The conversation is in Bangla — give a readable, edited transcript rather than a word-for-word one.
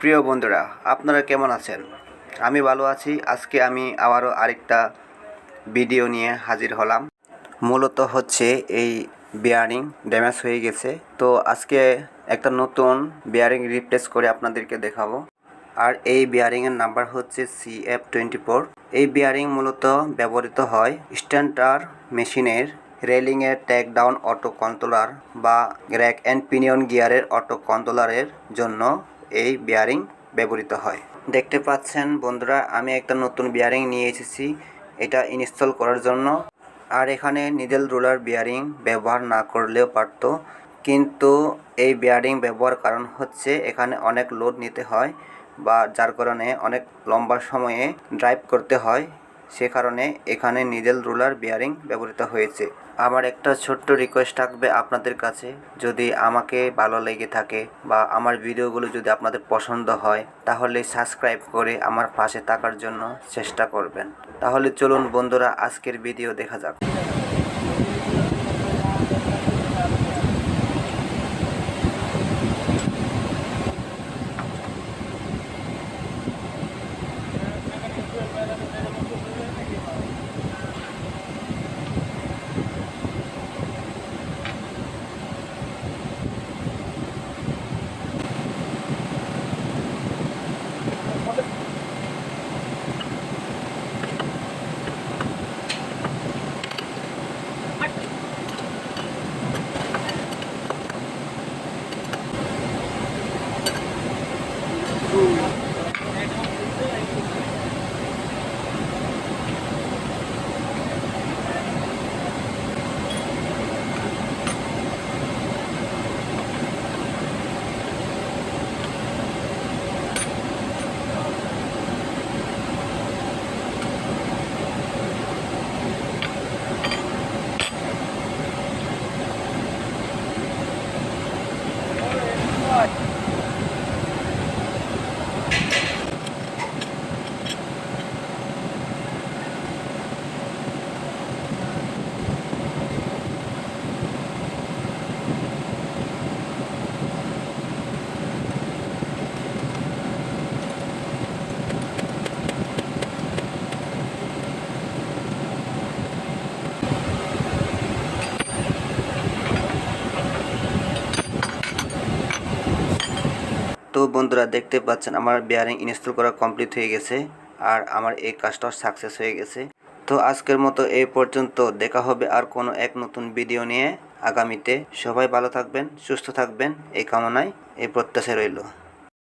প্রিয় বন্ধুরা, আপনারা কেমন আছেন? আমি ভালো আছি। আজকে আমি আবারও আরেকটা ভিডিও নিয়ে হাজির হলাম। মূলত হচ্ছে এই বেয়ারিং ড্যামেজ হয়ে গেছে, তো আজকে একটা নতুন বেয়ারিং রিপ্লেস করে আপনাদেরকে দেখাবো। আর এই বেয়ারিংয়ের নাম্বার হচ্ছে CF24। এই বেয়ারিং মূলত ব্যবহৃত হয় স্ট্যান্ডার্ড মেশিনের রেলিংয়ের ট্যাক ডাউন অটো কন্ট্রোলার বা র্যাক অ্যান্ড পিনিয়ন গিয়ারের অটো কন্ট্রোলারের জন্য এই বেয়ারিং ব্যবহৃত হয়। দেখতে পাচ্ছেন বন্ধুরা, আমি একটা নতুন বেয়ারিং নিয়ে এসেছি এটা ইনস্টল করার জন্য। আর এখানে নিডেল রোলার বেয়ারিং ব্যবহার না করলেও পারতো, কিন্তু এই বেয়ারিং ব্যবহার কারণ হচ্ছে এখানে অনেক লোড নিতে হয় বা যার কারণে অনেক লম্বা সময়ে ড্রাইভ করতে হয়, সে কারণে এখানে নিডেল রোলার বেয়ারিং ব্যবহৃত হয়েছে। আমার একটা ছোট্ট রিকোয়েস্ট থাকবে আপনাদের কাছে, যদি আমাকে ভালো লেগে থাকে বা আমার ভিডিওগুলো যদি আপনাদের পছন্দ হয় তাহলে সাবস্ক্রাইব করে আমার পাশে থাকার জন্য চেষ্টা করবেন। তাহলে চলুন বন্ধুরা, আজকের ভিডিও দেখা যাক। তো বন্ধুরা, দেখতে পাচ্ছেন আমার বেয়ারিং ইনস্টল করা কমপ্লিট হয়ে গেছে আর আমার এই কাজটা সাকসেস হয়ে গেছে। তো আজকের মতো এই পর্যন্ত। দেখা হবে আর কোনো এক নতুন ভিডিও নিয়ে আগামীতে। সবাই ভালো থাকবেন, সুস্থ থাকবেন, এই কামনায় এই প্রত্যাশা রইল।